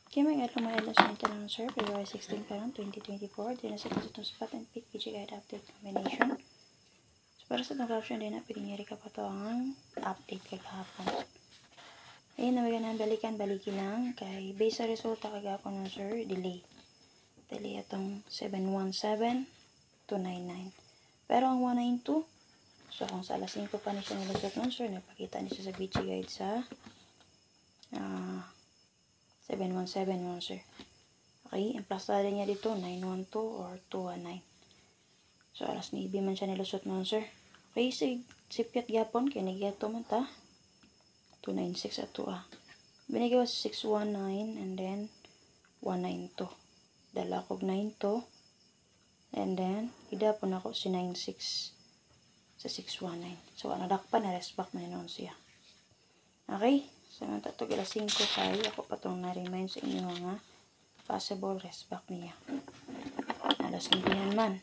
Kaya may alam mga alas na lang sir, February 16 pa lang, 2024. Din na sa itong spot and pick PG guide update combination. So para sa itong caption din na, pingyari ka pa ito ang update kagahapon. Ayun na maganan balikan-baliki lang kay base sa resulta kagahapon ng sir, delay itong 717 to 99. Pero ang 192, so kung sa alas 5 pa niya siya nilusot nun sir, napakita niya sa BG guide sa 717 nun sir. Okay, ang plastada niya dito 912 or 219. So alas 9 man siya nilusot nun sir. Okay, sipyat gyapon kay nagyato man ta 296 at 2 binigay was 619 and then 192. Dala ko 92 and then idapon ako si 96 sa 619. So nadakpan na rest back man nun siya. Okay, so natatog alas 5 kay ako pa tong na-remind sa inyo nga possible rest back niya. Alas 5 yan man.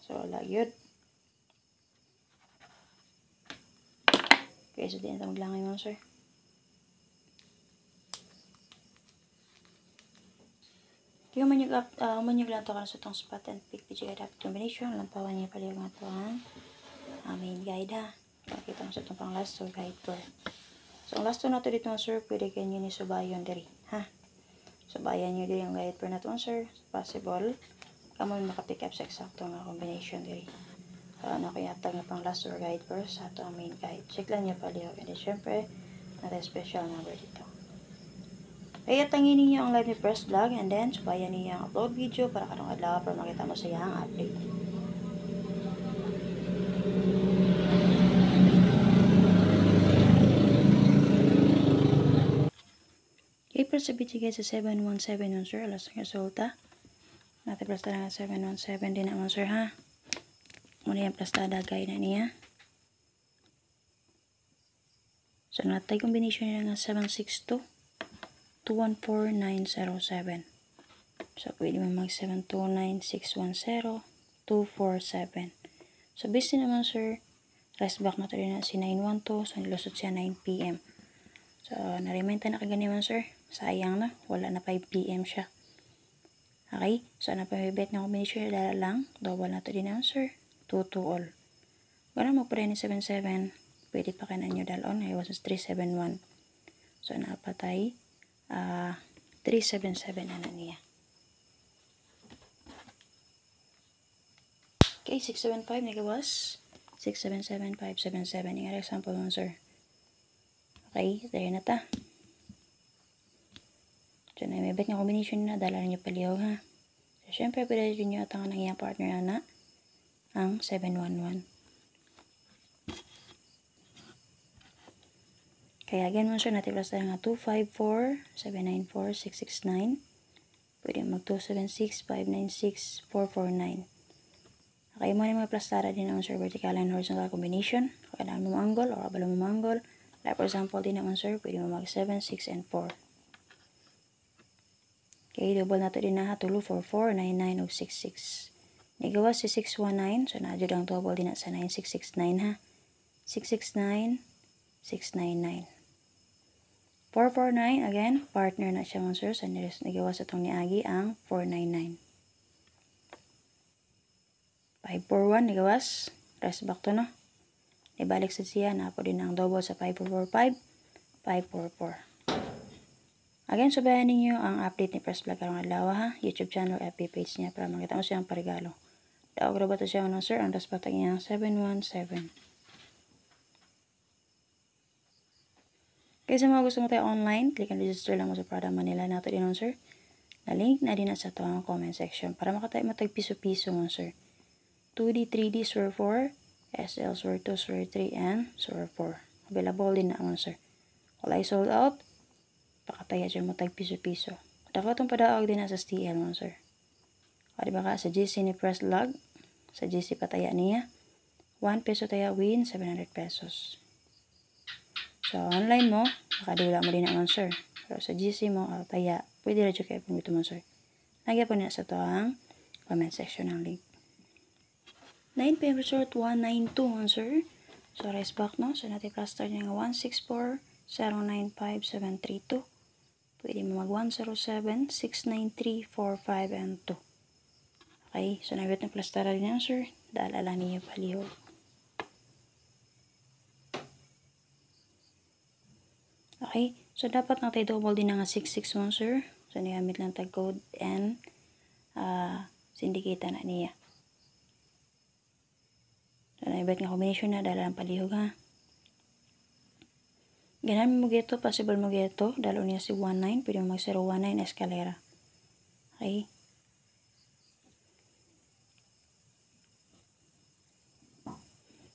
So wala yun. Okay, so di na ito maglangay mo sir. Yung manyug lang ito ka sa itong spot and pick PG guide up combination. Lampawan niya pala yung ito ang main guide ha. Pakita mo sa itong pang last so guide per. So ang last to na ito dito sir, pwede kayo ni subayon diri ha. Subayan nyo diri yung guide per na ito sir. Possible. Kamu makapick up sa eksakto nga combination diri. Nakayatag nga pang last or guide per sa ito ang main guide. Check lang niya pala yung. And then syempre, natin special number dito. Kaya tangin ninyo ang live ni Press Vlog and then subayan niyo ang upload video para karong adlaw para makita mo sa iyang update. Okay, press sa video guys sa 717 nun sir. Alas ng resulta. Natin plastada nga 717 din naman sir ha. Muna yung plastada guide na niya. So natay combination niya nga 762 214907. So, pwede mo mag 729610 247. So, busy naman sir, rest back na ito rin na si 912. So, nilusot siya 9 PM. So, na-remind na kagani man sir. Sayang na, wala na 5 PM siya. Okay, so napamibet na combination dala lang. Double na ito din naman sir. 2 to all. Ganun mo pa rin ni 77. Pwede pa kanan nyo dalon. Ay was 371. So, napatay 377 na niya. Okay, 675 nagawas. 677,577. Yung example mo, sir. Okay, tayo na ta. So, na may bet nga combination na. Dala nyo paliyaw, ha. So, syempre, pwede rin nyo atangan ng iyang partner na ang 711. Kaya again mo sir, natin plus tayo nga 254, 794, 669. Pwede mag 276, 596, 449. Okay, mo na mga plus tara din naman sir, vertical and horizontal combination. Kailangan mo angle o kabalo mo angle. Like for example din naman sir, pwede mo mag 7, 6, and 4. Okay, double na ito din na ha, 244, 99, o 66. Nagawa si 619, so na-adjud ang double din na sa 9669 ha. 669, 699. 449, again, partner na siya mga sir. So, nagawa sa itong niagi ang 499. 541, nagawas. Rest back to, no? Ibalik sa siya, napo din ang double sa 5445, 544. Again, sabayan ninyo ang update ni Press Vlog karong adlaw ha. YouTube channel, FB page niya para makita mo siyang parigalo. Daog ra ba to siya mga sir? Ang rest back niya 717. Kaya sa mga gusto mo tayo online, click and register lang mo sa Prada Manila nato din nun, sir. Na-link na din sa ito ang comment section para makatayo matag piso-piso mo, sir. 2D, 3D, SWR 4, SL, SWR 2, SWR 3, and SWR 4. Available din na mo, sir. Wala ay sold out, pakataya siya matag piso-piso. Dapat itong padaog din na sa STL mo, sir. O diba ka, sa GC ni Press Vlog, sa GC pataya niya, 1 peso taya win, 700 pesos. So, online mo, makadula mo din naman, sir. Pero sa GC mo, taya, pwede rin kayo pumito mo, sir. Nagya po na sa ito ang comment section ng link. 9 PM resort 192, sir. So, rest back, no? So, natin plus start niya nga 164-095-732. Pwede mo mag 107, 693, 45, and 2. Okay, so nabit ng plastara din answer. Daalala niyo palihog. Okay, so dapat natin double din nga 661, sir. So nagamit lang tag code and syndicate na niya. So nabit nga combination na dala ng palihog ha. Ganan mo geto, possible mo geto. Dalo niya si 19, pwede mo mag 019 escalera. Okay.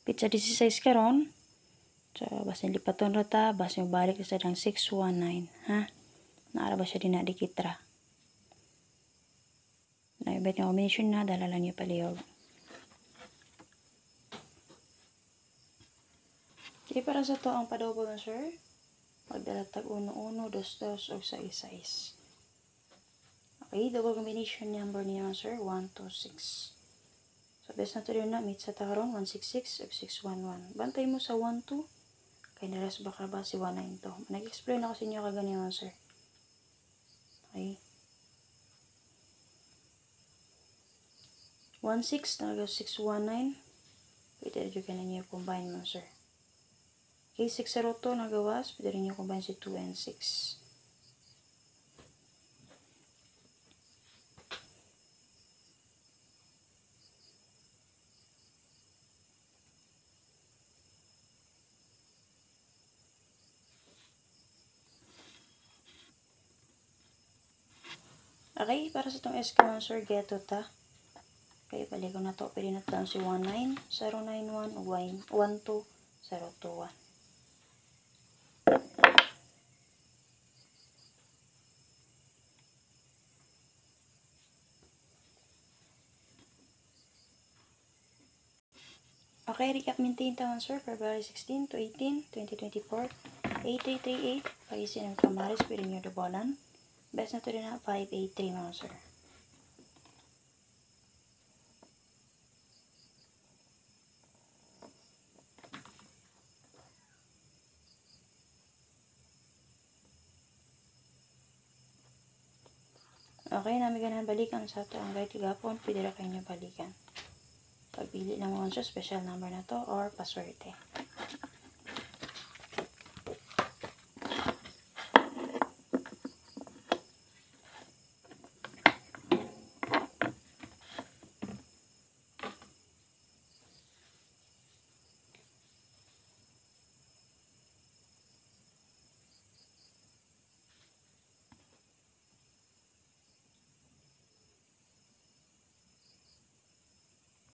Pizza 16 karon. So, basta lipaton rata, basta yung balik sa dang 619. Ha? Naara ba siya dinadikitra? Naibet nga combination na, dala lang niya palihog. Okay, para sa to ang padouble na sir. Magdalatag 1, 1, 2, 2, o 6, 6. Okay, double combination number niya sir, 1, 2, 6. So, best na to rin na, meet sa taron, 166 o 611. Bantay mo sa 1, 2. Kaya naras baka ba si 19 to. Nag-explain ako sa inyo kaganyan sir. Okay. 1, 6, talaga 619. Pwede rin ka na niyo combine mo sir. Okay, 602 nagawas, pwede rin niyo combine si 2 and 6. Okay, para sa itong SQ1 sir, geto ta. Okay, balik ko na to. Pwede na ito si 19, 091, 12, 021. Okay, recap maintain taon sir, February 16 to 18, 2024, 8338, pag-isin ng kamaris, pwede nyo dobolan. Best na to rin na 583 mga sir. Okay, namin ganahan balikan sa ito ang guide gapon, pwede na kayo nyo balikan. Pagpili ng mga sir, special number na to or paswerte.